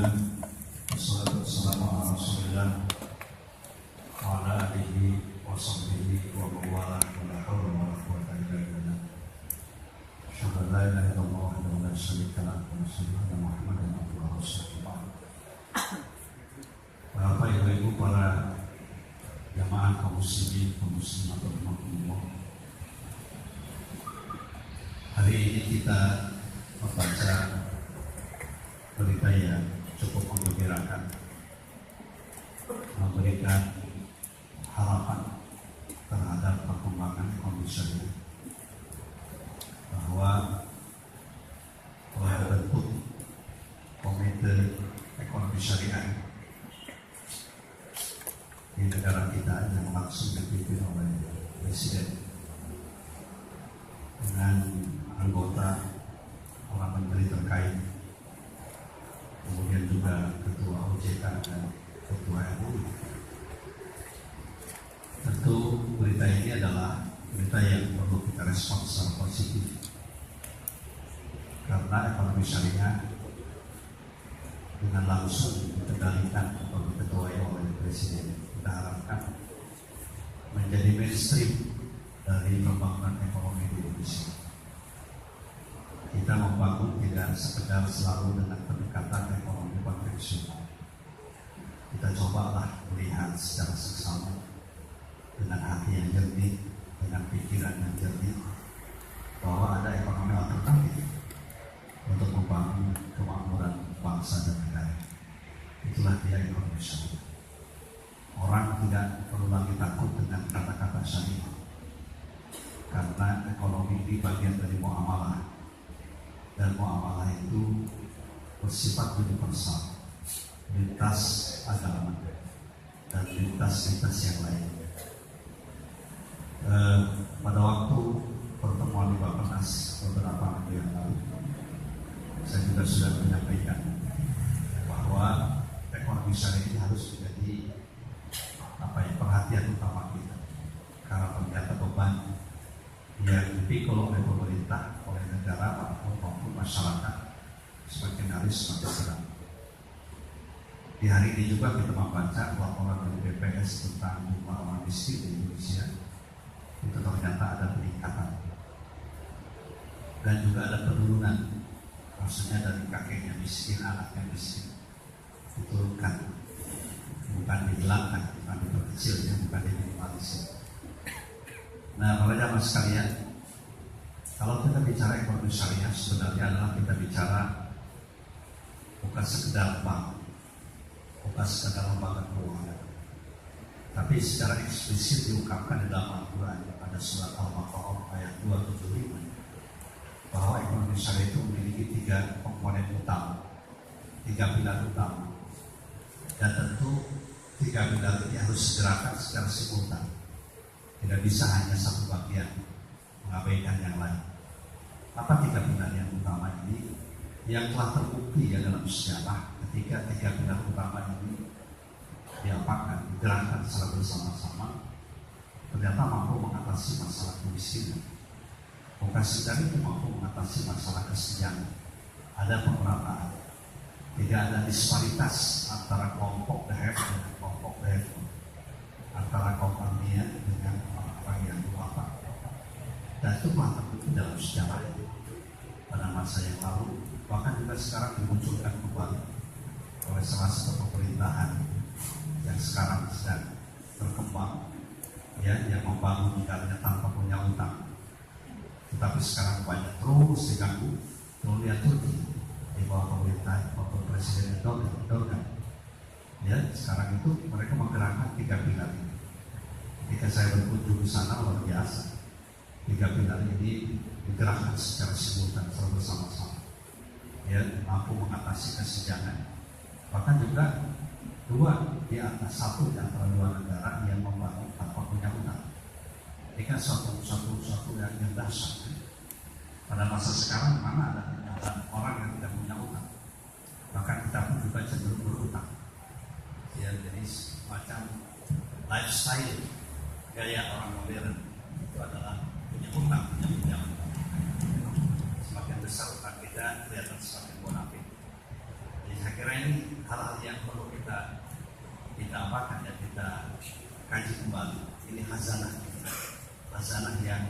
Alhamdulillah, wassalatu wassalamu ala Rasulillah wa ala alihi wa sahbihi wa mawala wa la hawla wa la quwwata illa billah. Asyhadu an la ilaha illallah wahdahu la syarika lahu wa asyhadu anna Muhammadan abduhu wa rasuluh. Bapak Ibu para jamaah kaum muslimin, kaum muslimat rahimakumullah. Hari ini kita membaca berita yang cukup menggembirakan, memberikan harapan terhadap perkembangan ekonomi syariah, bahwa telah terbentuk komite ekonomi syariah di negara kita yang langsung dipimpin oleh Presiden dengan anggota para menteri terkait, kemudian juga Ketua OJK dan Ketua MUI. Tentu berita ini adalah berita yang perlu kita respon secara positif, karena ekonomi syariah dengan langsung dikendalikan atau diketuai oleh Presiden, kita harapkan menjadi mainstream dari pembangunan ekonomi di Indonesia. Kita membangun tidak sekedar selalu dengan pendekatan ekonomi konvensional. Kita cobalah melihat secara seksama dengan hati yang jernih, dengan pikiran yang jernih, bahwa ada ekonomi alternatif untuk membangun kemakmuran bangsa dan negara. Itulah dia ekonomi syariah. Orang tidak perlu lagi takut dengan kata-kata syariah, karena ekonomi ini bagian dari muamalah, dan muamalah itu bersifat universal, lintas agama dan lintas yang lain. Pada waktu pertemuan di Bappenas beberapa minggu yang lalu, saya juga sudah menyampaikan bahwa ekonomi syariah ini harus menjadi perhatian utama kita, karena ternyata beban yang dipikul oleh pemerintah, oleh negara maupun masyarakat semakin hari semakin berat. Di hari ini juga kita membaca laporan dari BPS tentang jumlah orang miskin di Indonesia, itu ternyata ada peningkatan dan juga ada penurunan, maksudnya dari kakeknya miskin, anaknya miskin diturunkan, bukan dihilangkan, bukan diperkecil, bukan diminimalisir. Nah, para jamaah sekalian, kalau kita bicara ekonomi syariah, sebenarnya adalah kita bicara bukan sekedar bank, bukan sekedar lembaga keuangan, tapi secara eksplisit diungkapkan di dalam Al-Quran pada surat Al-Baqarah ayat 275, bahwa ekonomi syariah itu memiliki 3 komponen utama, 3 pilar utama, dan tentu 3 pilar ini harus digerakkan secara simultan. Tidak bisa hanya satu bagian mengabaikan yang lain. Apa 3 pilar yang utama ini yang telah terbukti ya dalam sejarah, ketika 3 pilar utama ini diapakan, digerakkan secara bersama-sama, ternyata mampu mengatasi masalah kemiskinan. Bukan sekedar itu, mampu mengatasi masalah kesenjangan. Ada pemerataan, tidak ada disparitas antara kelompok the have dengan kelompok the have, antara kaum armian dengan orang yang duafa. Dan itu telah terbukti dalam sejarah pada masa yang lalu, bahkan juga sekarang dimunculkan kembali oleh salah satu pemerintahan yang sekarang sedang berkembang, ya, yang membangun negaranya tanpa punya utang, tetapi sekarang banyak terus diganggu. Kemudian Turki di bawah pemerintah Bapak Presiden Erdogan, ya, sekarang itu mereka menggerakkan 3 pilar ini. Ketika saya berkunjung di sana, luar biasa, 3 pilar ini digerakkan secara simultan, secara bersama-sama, ya, mampu mengatasi kesenjangan. Bahkan juga 2 di atas 1 di antara 2 negara yang membangun tanpa punya utang. Ini kan suatu yang dahsyat. Pada masa sekarang mana ada orang yang tidak punya utang, bahkan kita pun juga cenderung berutang, ya, jadi macam lifestyle gaya orang modern itu adalah punya utang. Semakin besar utang kita, kelihatan semakin bonafit. Jadi saya kira ini khazanah, khazanah yang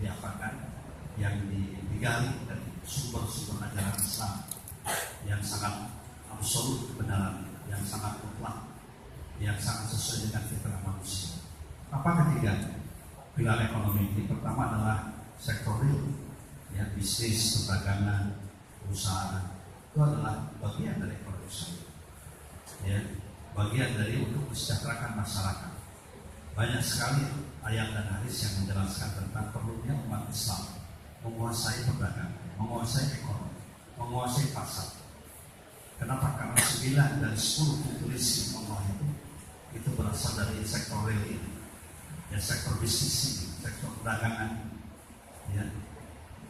diapakan, yang digali dari sumber-sumber ajaran Islam yang sangat absolut kebenaran, yang sangat mutlak, yang sangat sesuai dengan fitrah manusia. Apa ketiga pilar ekonomi ini? Pertama adalah sektor real, ya, bisnis, perdagangan, perusahaan. Itu adalah bagian dari ekonomi syariah, ya, bagian dari untuk mensejahterakan masyarakat. Banyak sekali ayat dan hadis yang menjelaskan tentang perlunya umat Islam menguasai perdagangan, menguasai ekonomi, menguasai pasar. Kenapa? Karena 9 dari 10 tulis Allah itu berasal dari sektor real ini, ya, sektor bisnis ini, sektor perdagangan, ya.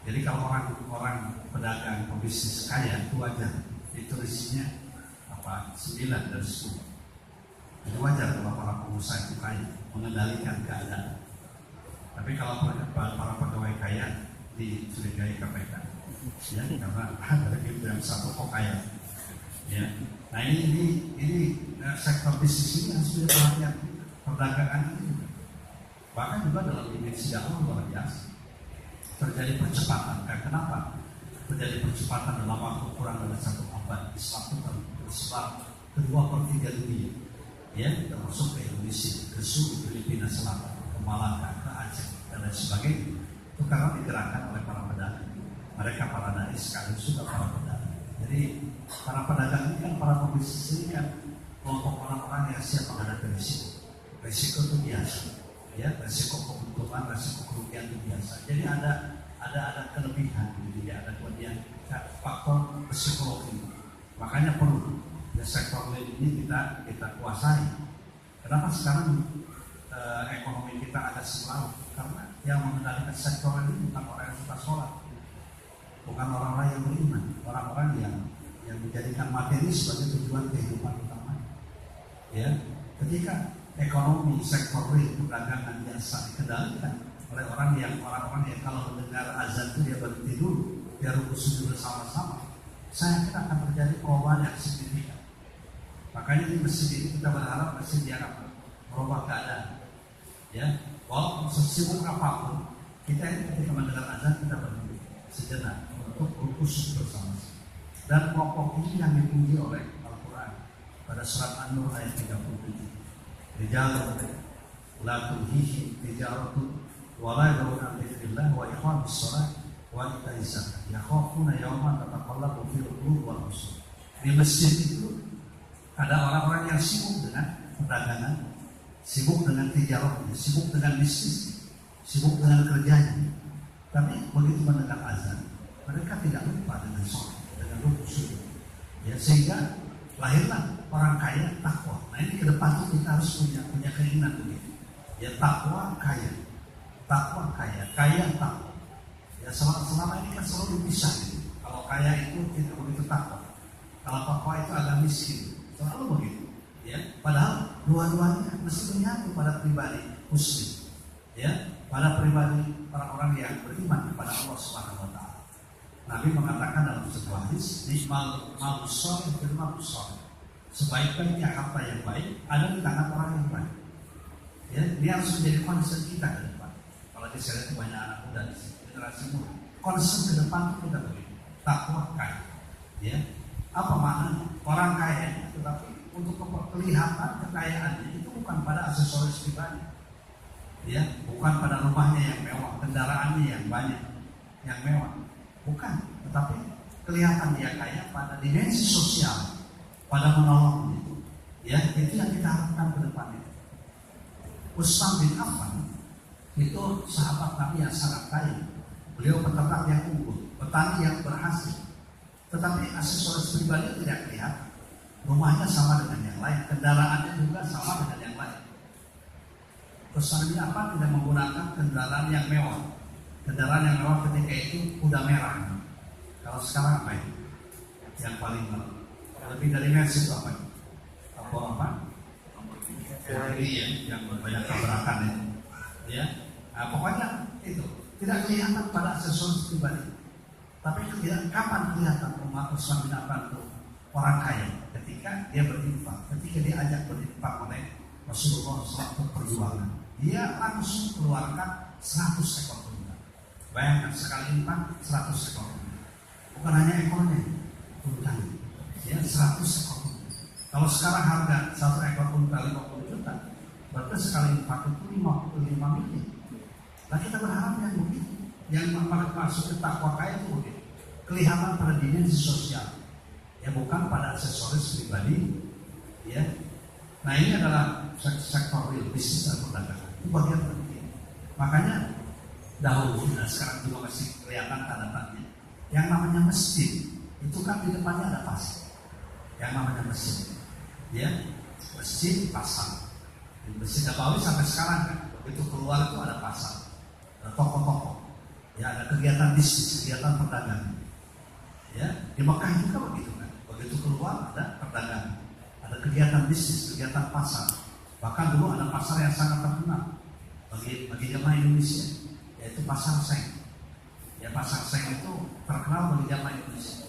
Jadi kalau orang pedagang, pebisnis kaya itu wajar ditulisnya 9 dari 10. Itu wajar kalau para pengusaha itu kaya, mengendalikan keadaan. Tapi kalau para pegawai kaya dicurigai KPK, ya, karena ada gitu yang satu kok kaya, ya. Nah ini sektor bisnis ini harus diperhatikan, perdagangan ini juga. Bahkan juga dalam dimensi dakwah luar biasa terjadi percepatan. Kenapa? Terjadi percepatan dalam waktu kurang dari 1 abad. Islam itu tersebar ke 2/3 dunia, ya, termasuk ke Indonesia, ke Sulu, Filipina Selatan, ke Malaka, ke Aceh dan lain sebagainya. Itu karena digerakkan oleh para pedagang. Mereka para dai sekaligus juga para pedagang. Jadi para pedagang ini kan, para pebisnis ini kan kelompok orang-orang yang siap menghadapi risiko. Risiko itu biasa, ya, risiko keuntungan, risiko kerugian itu biasa. Jadi ada kelebihan, jadi ada kemudian faktor psikologi. Makanya perlu, ya, sektor real ini kita kuasai. Kenapa sekarang ekonomi kita agak selalu? Karena yang mengendalikan sektor ini bukan orang yang suka sholat, bukan orang-orang yang beriman, orang-orang yang menjadikan materi sebagai tujuan kehidupan utama. Ya, ketika ekonomi sektor real, perdagangan biasa dikendalikan oleh orang-orang yang kalau mendengar azan itu dia berhenti dulu, dia rukuk sujud bersama-sama, saya kira akan terjadi perubahan yang signifikan. Makanya di masjid ini kita berharap masjid diharapkan merubah keadaan, ya. Walaupun sesibuk apapun, kita ini ketika mendengar azan kita berhenti sejenak untuk berkhusyuk bersama. Dan kelompok ini yang dipuji oleh Al-Quran pada surat An-Nur ayat 37. Rijalun la tulhihim tijaratun wa la yad'una bi dzikrillah wa iqamis shalah wa ita'iz zakat yakhafuna yawman tataqallabu fihi al-qulub wal absar. Di masjid itu ada orang-orang yang sibuk dengan perdagangan, sibuk dengan tijarah, sibuk dengan bisnis, sibuk dengan kerjanya. Tapi begitu mendengar azan, mereka tidak lupa dengan sholat, dengan rukuk sujud. Ya, sehingga lahirlah orang kaya takwa. Nah ini ke depan kita harus punya keinginan begitu. Ya, takwa kaya, kaya takwa. Ya, selama ini kan selalu dipisah gitu. Kalau kaya itu tidak begitu takwa, kalau takwa itu agak miskin, selalu begitu. Ya, padahal dua-duanya mesti menyatu pada pribadi muslim, ya, pada pribadi orang-orang yang beriman kepada Allah Subhanahu wa taala. Nabi mengatakan dalam sebuah hadis, "Nismal ma'usol firman usol." Sebaik-baiknya harta yang baik ada di tangan orang yang baik. Ya, dia harus menjadi concern kita ke depan. Kalau di sana itu banyak anak muda di sini, generasi muda. Concern ke depan itu kita begitu. Takwa kaya. Ya, apa maknanya? Orang kaya, tetapi untuk kelihatan kekayaannya itu bukan pada aksesoris pribadi, ya, bukan pada rumahnya yang mewah, kendaraannya yang banyak, yang mewah, bukan, tetapi kelihatan dia kaya pada dimensi sosial, pada menolong itu, ya, itu yang kita harapkan ke depannya. Utsman bin Affan itu sahabat Nabi yang sangat kaya, beliau peternak yang unggul, petani yang berhasil, tetapi aksesoris pribadi tidak kelihatan. Rumahnya sama dengan yang lain, kendaraannya juga sama dengan yang lain. Utsman bin Affan tidak menggunakan kendaraan yang mewah. Kendaraan yang mewah ketika itu kuda merah. Kalau sekarang apa itu? Yang paling lebih dari Mercy itu apa? Apa? Ferrari yang banyak tabrakan itu. Ya, nah, pokoknya itu tidak kelihatan pada aksesoris pribadi. Tapi kapan kelihatan rumah Utsman bin Affan itu orang kaya? Ketika dia berinfak, ketika dia ajak berinfak oleh Rasulullah SAW perjuangan, dia langsung keluarkan 100 ekor unta. Bayangkan sekali infak 100 ekor unta. Bukan hanya ekornya, untanya. Ya, 100 ekor unta. Kalau sekarang harga 1 ekor unta 50 juta, berarti sekali infak itu 55 miliar. Nah kita berharap yang begitu, yang masuk ke takwa kaya itu begitu. Kelihatan pada dimensi sosial, ya bukan pada aksesoris pribadi, ya. Nah ini adalah sektor real bisnis dan perdagangan. Itu bagian penting. Makanya dahulu dan sekarang juga masih kelihatan tanda-tandanya. Yang namanya masjid itu kan di depannya ada pasar. Yang namanya masjid, ya masjid pasar. Di Masjid Nabawi sampai sekarang kan begitu keluar itu ada pasar, ada toko-toko, ya ada kegiatan bisnis, kegiatan perdagangan. Ya di Mekah juga begitu kan. Begitu keluar ada perdagangan, ada kegiatan bisnis, kegiatan pasar. Bahkan dulu ada pasar yang sangat terkenal bagi jemaah Indonesia, yaitu pasar Seng. Ya pasar Seng itu terkenal bagi jemaah Indonesia,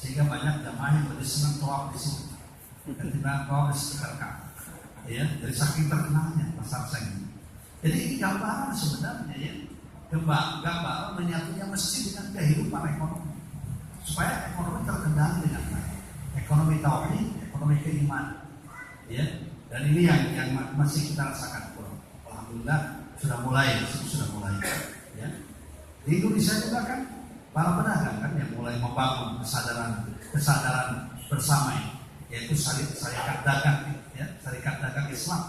sehingga banyak jemaah yang lebih senang tawaf di sini ketimbang tawaf di sekitar Ka'bah. Ya dari saking terkenalnya pasar Seng. Jadi ini gambaran sebenarnya ya, gambaran menyatunya masjid dengan kehidupan ekonomi, supaya ekonomi terkendali dengan baik. Ekonomi tauhid, ekonomi keimanan, ya. Dan ini yang masih kita rasakan. Alhamdulillah sudah mulai, ya. Di Indonesia juga kan para pedagang kan yang mulai membangun kesadaran bersama ini, yaitu syarikat dagang, ya, syarikat dagang Islam,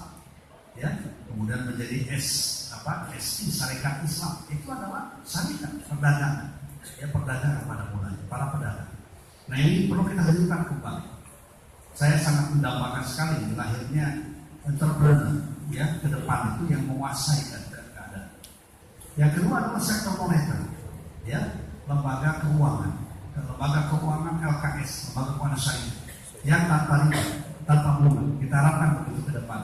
ya. Kemudian menjadi SI syarikat Islam, itu adalah syarikat perdagangan, ya perdagangan pada mulanya para pedagang. Nah ini perlu kita hidupkan kembali. Saya sangat mendambakan sekali lahirnya entrepreneur, ya ke depan itu yang menguasai keadaan. Yang kedua adalah sektor moneter, ya lembaga keuangan LKS, lembaga keuangan syariah yang tanpa riba, tanpa bunga. Kita harapkan begitu ke depan.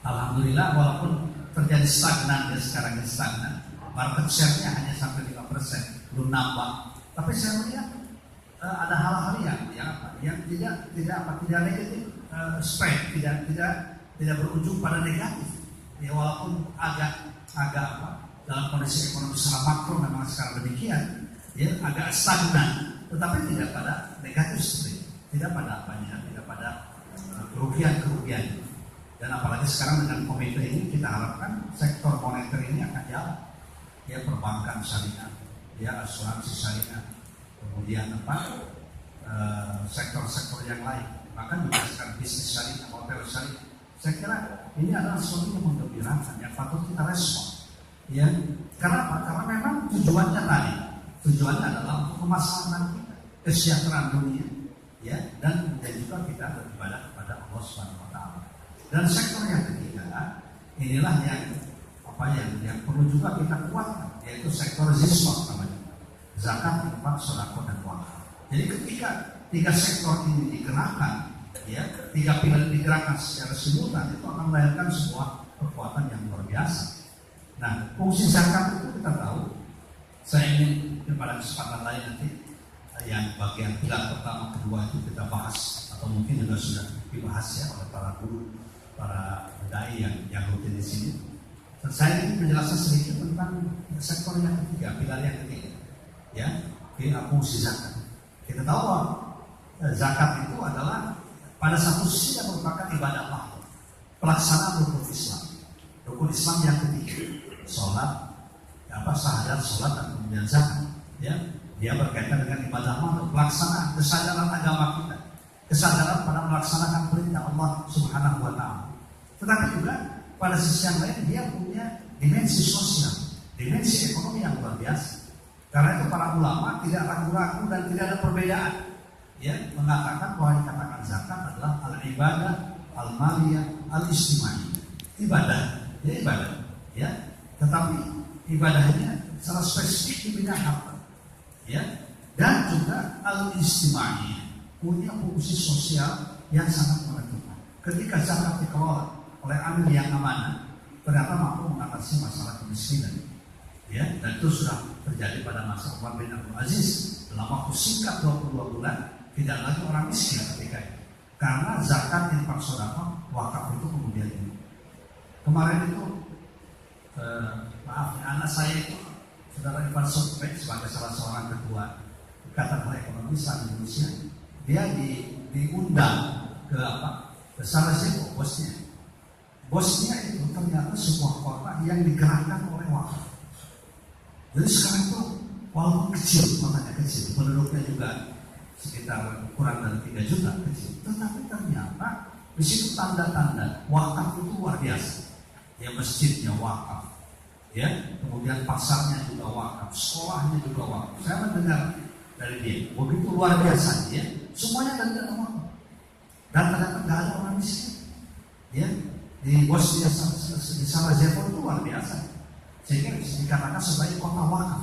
Alhamdulillah walaupun terjadi stagnan ya, sekarang ini stagnan, market share-nya hanya sampai 5%, belum nambah. Tapi saya melihat ada hal-hal yang tidak negatif, spread tidak berujung pada negatif. Ya walaupun agak dalam kondisi ekonomi secara makro memang sekarang demikian, ya agak stagnan, tetapi tidak pada negatif seperti itu. Tidak pada tidak pada kerugian. Dan apalagi sekarang dengan komite ini kita harapkan sektor moneter ini akan jalan, ya perbankan syariah, ya asuransi syariah, kemudian sektor-sektor yang lain, bahkan juga sekarang bisnis syariah, hotel syariah. Saya kira ini adalah sesuatu yang menggembirakan, yang patut kita respon. Ya, kenapa? Karena memang tujuannya adalah untuk kemaslahatan kita, kesejahteraan dunia, ya, dan juga kita beribadah kepada Allah Subhanahu Wa Taala. Dan sektor yang ketiga, inilah yang perlu juga kita kuatkan, yaitu sektor ziswat namanya, zakat, infak, sedekah dan wakaf. Jadi ketika 3 sektor ini digerakkan, ya 3 pilar digerakkan secara simultan, itu akan melahirkan sebuah kekuatan yang luar biasa. Nah, fungsi zakat itu kita tahu. Saya ingin pada kesempatan lain nanti yang bagian pilar pertama, kedua itu kita bahas, atau mungkin juga sudah dibahas ya oleh para guru, para dai yang rutin di sini. Dan saya ingin menjelaskan sedikit tentang sektor yang ketiga, pilar yang ketiga, ya, fungsi zakat. Kita tahu bahwa zakat itu adalah pada satu sisi yang merupakan ibadah Allah, pelaksanaan rukun Islam. Rukun Islam yang ketiga, sholat, syahadat, sholat dan kemudian zakat. Ya, dia berkaitan dengan ibadah Allah, pelaksanaan kesadaran agama kita, kesadaran pada melaksanakan perintah Allah Subhanahu Wa Taala. Tetapi juga pada sisi yang lain dia punya dimensi sosial, dimensi ekonomi yang luar biasa. Karena itu para ulama tidak ragu-ragu dan tidak ada perbedaan, ya, mengatakan bahwa dikatakan zakat adalah al-ibadah al-maliyah al-istimaiyah. Ibadah, ya. Tetapi ibadahnya secara spesifik di bidang harta, ya, dan juga al-istimaiyah, punya fungsi sosial yang sangat menentukan. Ketika zakat dikelola oleh amil yang amanah, ternyata mampu mengatasi masalah kemiskinan. Ya, dan itu sudah terjadi pada masa Umar bin Abdul Aziz. Dalam waktu singkat 22 bulan tidak lagi orang miskin ketika itu, karena zakat, infak, sedekah, wakaf itu kemudian ini. Kemarin itu maaf, anak saya itu Saudara Ivan Sotbek sebagai salah seorang ketua Ikatan Ahli Ekonomi Islam Indonesia, dia diundang ke Sarajevo, bosnya itu ternyata sebuah kota yang digerakkan oleh wakaf. Jadi sekarang itu walaupun kecil, kotanya kecil, penduduknya juga sekitar kurang dari 3 juta kecil, tetapi ternyata di situ tanda-tanda wakaf itu luar biasa. Ya, masjidnya wakaf, ya, kemudian pasarnya juga wakaf, sekolahnya juga wakaf. Saya mendengar dari dia, begitu luar biasa, ya, semuanya dari wakaf. Dan ternyata nggak ada orang miskin, ya, di Bosnia di Sarajevo itu luar biasa, sehingga dikatakan sebagai kota wakaf,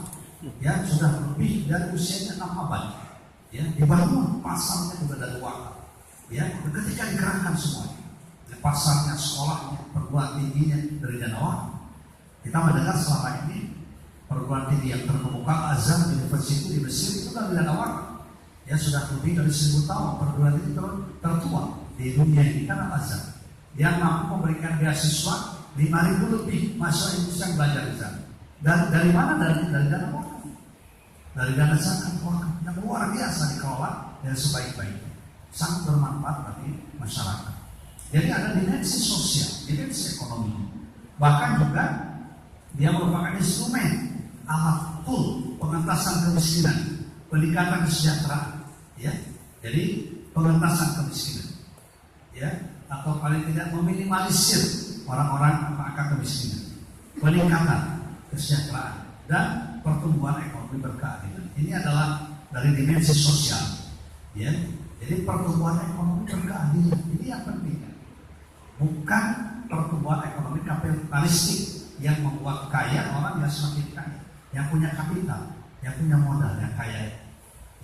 ya, sudah lebih dari usianya 6 abad, ya, dibangun pasarnya juga dari wakaf, ya, ketika digerakkan semuanya, pasarnya, sekolahnya, perguruan tingginya dari dana wakaf. Kita mendengar selama ini perguruan tinggi yang terkemuka Azhar University di Mesir itu dari dana wakaf. Ya, sudah lebih dari 1000 tahun perguruan tinggi tertua di dunia ini karena Azhar. Yang mampu memberikan beasiswa 5.000 lebih mahasiswa Indonesia yang belajar di sana. Dan dari mana? Dari dana wakaf, dari dana zakat wakaf yang luar biasa dikelola dengan sebaik-baiknya, sangat bermanfaat bagi masyarakat. Jadi ada dimensi sosial, dimensi ekonomi, bahkan juga dia merupakan instrumen alat tool pengentasan kemiskinan, peningkatan kesejahteraan, ya. Jadi pengentasan kemiskinan, ya, atau paling tidak meminimalisir orang-orang angka kemiskinan, peningkatan kesejahteraan dan pertumbuhan ekonomi berkeadilan. Ini adalah dari dimensi sosial, ya. Jadi pertumbuhan ekonomi berkeadilan ini yang penting, bukan pertumbuhan ekonomi kapitalistik yang membuat kaya orang yang semakin kaya, yang punya kapital, yang punya modal, yang kaya,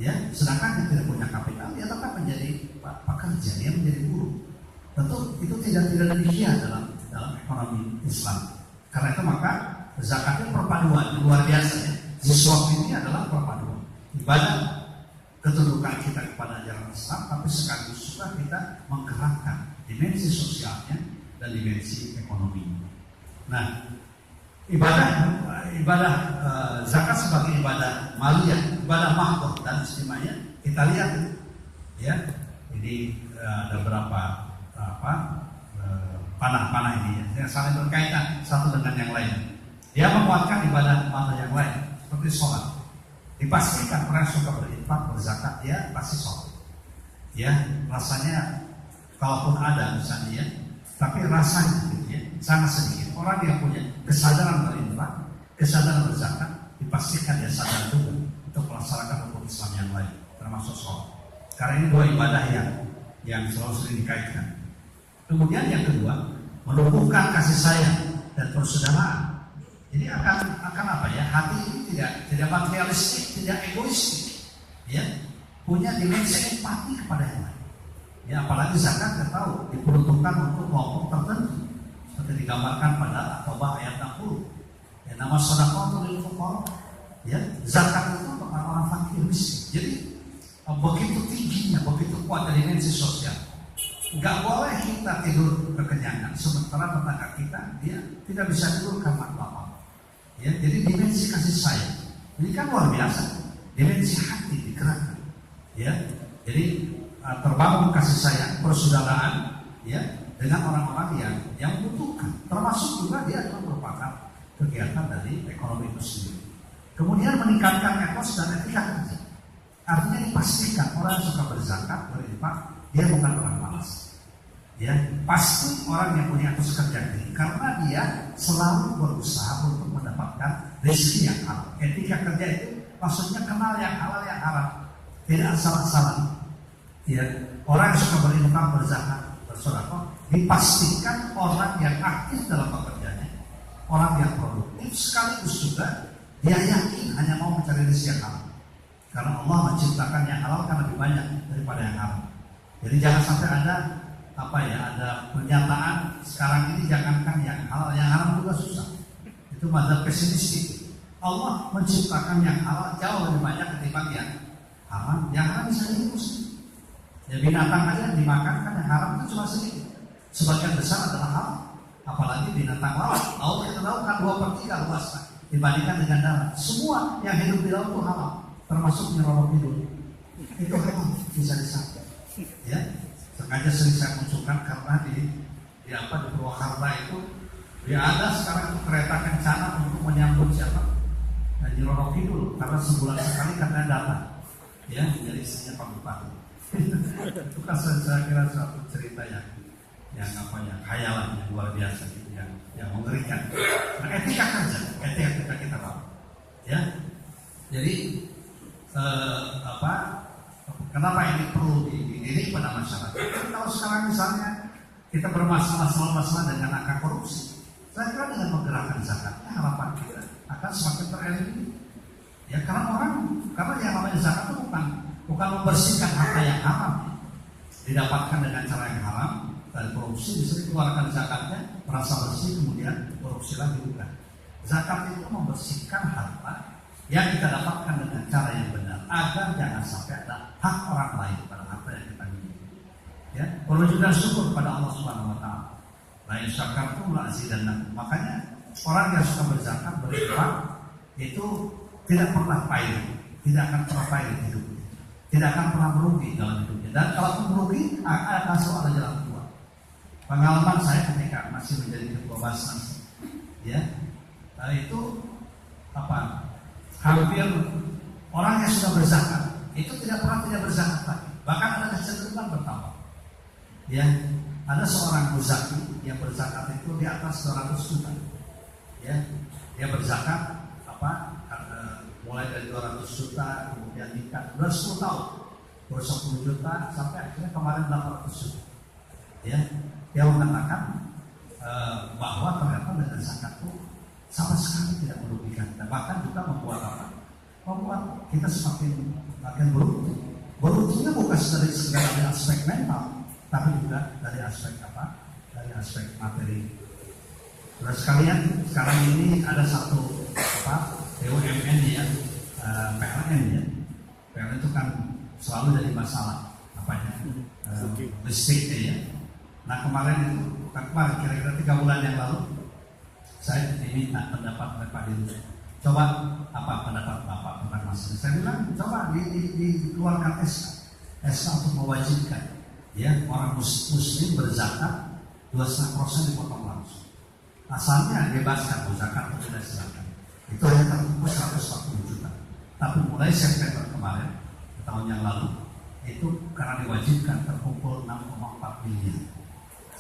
ya. Sedangkan yang tidak punya kapital, dia tetap menjadi pekerja, dia menjadi buruh. Tentu itu tidak demikian dalam ekonomi Islam. Karena itu maka zakat itu perpaduan luar biasa, ya. Ziswak ini adalah perpaduan ibadah ketundukan kita kepada ajaran Islam, tapi sekaligus juga kita menggerakkan dimensi sosialnya dan dimensi ekonomi. Nah, ibadah zakat sebagai ibadah maliyah, ibadah mahdoh dan istimanya, kita lihat, ya, ini ada berapa panah-panah ini, ya, yang saling berkaitan satu dengan yang lain. Dia menguatkan ibadah yang lain seperti sholat. Dipastikan orang yang suka berinfak, berzakat, dia pasti sholat. Ya, rasanya kalaupun ada misalnya, ya, tapi rasanya gitu, ya, sangat sedikit. Orang yang punya kesadaran berinfak, kesadaran berzakat, dipastikan dia sadar juga untuk melaksanakan hukum Islam yang lain, termasuk sholat. Karena ini dua ibadah yang selalu sering dikaitkan. Kemudian yang kedua, menumbuhkan kasih sayang dan persaudaraan. Jadi akan apa ya? Hati ini tidak materialistik, tidak egoistik, ya, punya dimensi empati kepada yang lain. Ya, apalagi zakat kita tahu diperuntukkan untuk kelompok tertentu, seperti digambarkan pada At-Taubah ayat 60. Ya, nama sedekah lil fuqara. Ya, zakat itu untuk orang fakir miskin. Jadi begitu tingginya, begitu kuat dimensi sosial. Enggak boleh kita tidur kekenyangan sementara tetangga kita dia tidak bisa tidur karena lapar. Ya, jadi dimensi kasih sayang ini kan luar biasa, dimensi hati digerakkan, ya. Jadi terbangun kasih sayang, persaudaraan, ya, dengan orang-orang yang membutuhkan, termasuk juga dia adalah merupakan kegiatan dari ekonomi itu sendiri. Kemudian meningkatkan etos dan etika kerja, artinya dipastikan orang yang suka berzakat, berinfak, dia bukan orang malas. Ya, pasti orang yang punya etos kerja tinggi karena dia selalu berusaha untuk mendapatkan rezeki yang halal. Etika kerja itu maksudnya kenal yang halal yang haram, tidak asal-asalan. Ya, orang yang suka berinfak, berzakat, bersedekah, dipastikan orang yang aktif dalam pekerjaannya, orang yang produktif, sekaligus juga dia yakin hanya mau mencari rezeki yang halal. Karena Allah menciptakan yang halal kan lebih banyak daripada yang haram. Jadi jangan sampai ada pernyataan sekarang ini jangankan yang halal, yang haram juga susah. Itu mazhab pesimistik. Allah menciptakan yang halal jauh lebih banyak ketimbang yang haram. Yang haram bisa diurus. Ya, binatang aja dimakan kan, yang haram itu cuma sedikit. Sebagian besar adalah halal. apalagi binatang laut. Laut kita tahu kan 2/3 luasnya dibandingkan dengan darat. Semua yang hidup di laut itu halal, termasuk Nyiroro Kidul. Itu halal, bisa disangka. Ya, sengaja sering saya munculkan karena di Purwakarta itu ada sekarang itu kereta kencana untuk menyambut siapa? Nyiroro Kidul, karena sebulan sekali katanya datang. Ya, jadi istrinya Pak Bupati. Itu kan saya kira suatu cerita yang khayalan yang luar biasa, yang mengerikan. Nah, etika kita tahu. Ya, jadi kenapa ini perlu dididik pada masyarakat? Kalau sekarang misalnya kita bermasalah dengan angka korupsi, saya kira dengan menggerakkan zakatnya harapan kita akan semakin tereliminir. Ya, karena yang namanya zakat itu bukan membersihkan harta yang haram, didapatkan dengan cara yang haram dari korupsi, bisa dikeluarkan zakatnya, merasa bersih, kemudian korupsi lagi, bukan. Zakat itu membersihkan harta yang kita dapatkan dengan cara yang benar, agar jangan sampai ada hak orang lain pada harta yang kita miliki. Ya, perwujudan syukur pada Allah Subhanahu Wa Taala. Lain syakartum la azidannakum. Makanya orang yang suka berzakat, berinfak itu tidak pernah pahit, tidak akan pernah pahit hidupnya, tidak akan pernah merugi dalam hidupnya. Dan kalau merugi akan selalu ada jalan keluar. Pengalaman saya ketika masih menjadi ketua Basnas, ya, itu hampir orang yang sudah berzakat itu tidak pernah tidak berzakat lagi, bahkan ada kecenderungan bertambah. Ya, ada seorang muzaki yang berzakat itu di atas 200 juta. Ya, dia berzakat mulai dari 200 juta, kemudian nikah, sudah 10 tahun, 10 juta, sampai akhirnya kemarin 800 juta. Ya, dia mengatakan bahwa ternyata dengan zakat itu sama sekali tidak merugikan, dan bahkan juga membuat kita semakin beruntung. Beruntungnya bukan dari sekedar dari aspek mental, tapi juga dari aspek dari aspek materi. Nah, sekalian, sekarang ini ada satu BUMN ya, PLN ya. PLN itu kan selalu jadi masalah listriknya ya. Nah, kira-kira 3 bulan yang lalu saya diminta pendapat oleh Pak Dirut. Coba apa pendapat Bapak tentang masalah? Saya bilang coba dikeluarkan SK untuk mewajibkan ya orang muslim berzakat 2,5% dipotong langsung. Asalnya bebaskan zakat atau tidak silakan. Itu hanya terkumpul 140 juta. Tapi mulai September kemarin, tahun yang lalu, itu karena diwajibkan terkumpul 6,4 miliar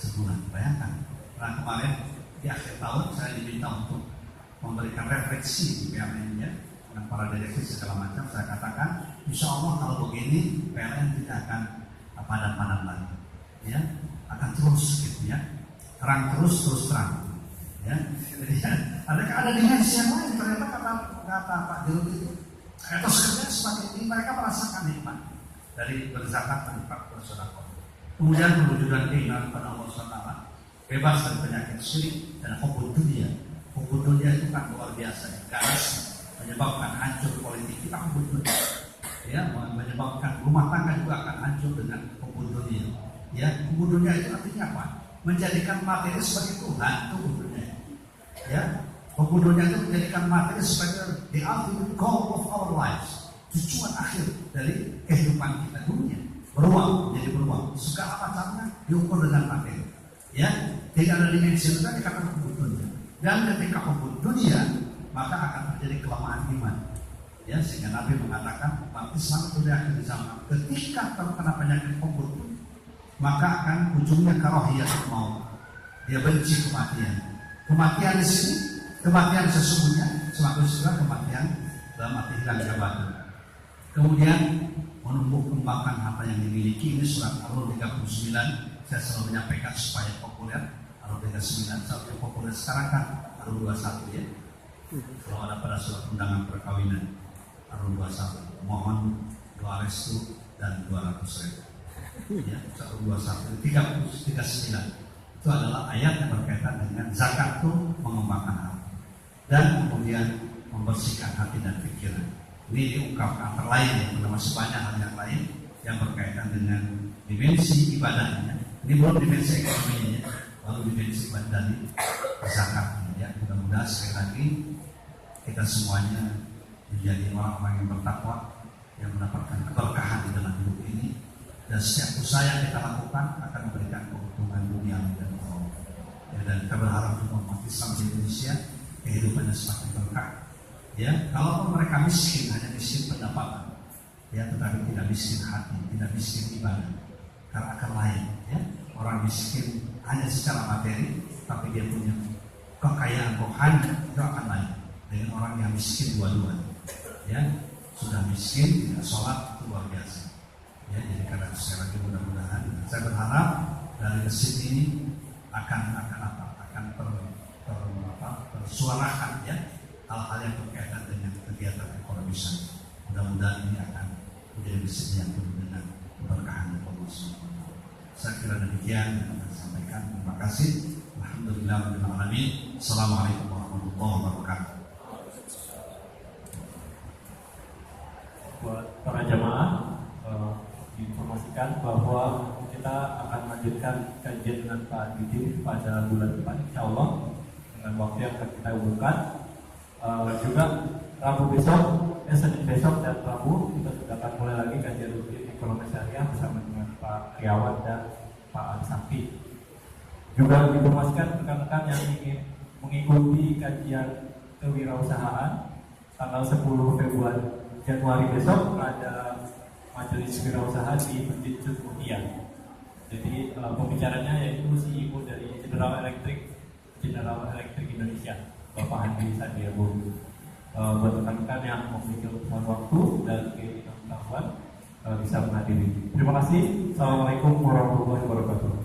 sebulan. Bayangkan. Nah, kemarin di akhir tahun saya diminta untuk memberikan refleksi di PLN-nya dengan para direksi segala macam. Saya katakan, insya Allah kalau begini PLN tidak akan padat-padat lagi, ya, akan terus gitu ya, terang terus terang. Ya, jadi ada dimensi yang lain. Ternyata kata Pak Dirut itu, etos kerja semakin tinggi, mereka merasakan nikmat dari berzakat dan bersedekah. Kemudian perwujudan keimanan pada Allah SWT, bebas dari penyakit syirik dan hubbud dunia. Hubbud dunia itu kan luar biasa, ganas menyebabkan hancur politik kita, hubbud dunia. Ya, menyebabkan rumah tangga juga akan hancur dengan hubbud dunia. Ya, hubbud dunia itu artinya apa? Menjadikan materi sebagai Tuhan, itu hubbud dunia. Ya, hubbud dunia itu menjadikan materi sebagai the ultimate goal of our lives, tujuan akhir dari kehidupan kita dunia. Beruang, segala macamnya diukur dengan materi. Ya, tidak ada dimensi itu dikatakan hubbud dunia. Dan ketika hubbud dunia, maka akan terjadi kelemahan iman. Ya, sehingga Nabi mengatakan umat Islam itu di akhir zaman ketika terkena penyakit hubbud, maka akan ujungnya karahiyatul maut. Dia benci kematian. Kematian di sini, kematian sesungguhnya semakin segera kematian dalam arti hilang jabatan. Kemudian menumbuh kembangkan apa yang dimiliki. Ini surat Al-Nur 39. Saya selalu menyampaikan supaya populer. Al-Nur 39 sampai populer sekarang kan Al-Nur 21 ya. Kalau ada pada surat undangan perkawinan Al-Nur 21, mohon doa restu dan 200.000. Ya, Al-Nur 21 39. Itu adalah ayat yang berkaitan dengan zakat itu mengembangkan hati dan kemudian membersihkan hati dan pikiran. Ini diungkapkan terlain, masih banyak hal yang lain yang berkaitan dengan dimensi ibadahnya. Ini belum dimensi ekonominya, lalu dimensi bandani zakat. Ya, mudah-mudahan sekali lagi kita semuanya menjadi orang-orang yang bertakwa, yang mendapatkan keberkahan di dalam hidup ini, dan setiap usaha yang kita lakukan akan memberikan keuntungan dunia dan akhirat. Ya, dan kita berharap untuk umat Islam di Indonesia kehidupannya semakin berkah. Ya, kalau mereka miskin, hanya miskin pendapatan, ya, tetapi tidak miskin hati, tidak miskin ibadah, karena akan lain. Ya, orang miskin hanya secara materi, tapi dia punya kekayaan rohani, itu akan lain dengan orang yang miskin dua-duanya. Ya, sudah miskin tidak sholat, itu luar biasa. Ya, jadi karena saya lagi mudah-mudahan, saya berharap dari masjid ini akan tersuarakan ya hal-hal yang berkaitan dengan kegiatan ekonomi syariah. Mudah-mudahan ini akan menjadi masjid yang penuh dengan keberkahan dari Allah SWT. Saya kira demikian yang akan saya sampaikan. Terima kasih. Alhamdulillahirobbilalamin. Assalamualaikum warahmatullahi wabarakatuh. Buat para jamaah, diinformasikan bahwa kita akan melanjutkan kajian dengan Pak Didi pada bulan depan, insya Allah dengan waktu yang akan kita umumkan. Juga Rabu besok, Senin besok dan Rabu kita sudah akan mulai lagi kajian rutin ekonomi syariah bersama dengan Pak Kriawan dan Pak Al-Safi. Juga diinformasikan rekan-rekan yang ingin mengikuti kajian kewirausahaan tanggal 10 Januari besok ada majelis wirausaha di Masjid Mutia. Jadi pembicaranya yaitu CEO dari General Electric Indonesia, Bapak Andi Sandiago. Buat rekan-rekan yang memiliki waktu dan keinginan pengetahuan bisa menghadiri. Terima kasih. Assalamualaikum warahmatullahi wabarakatuh.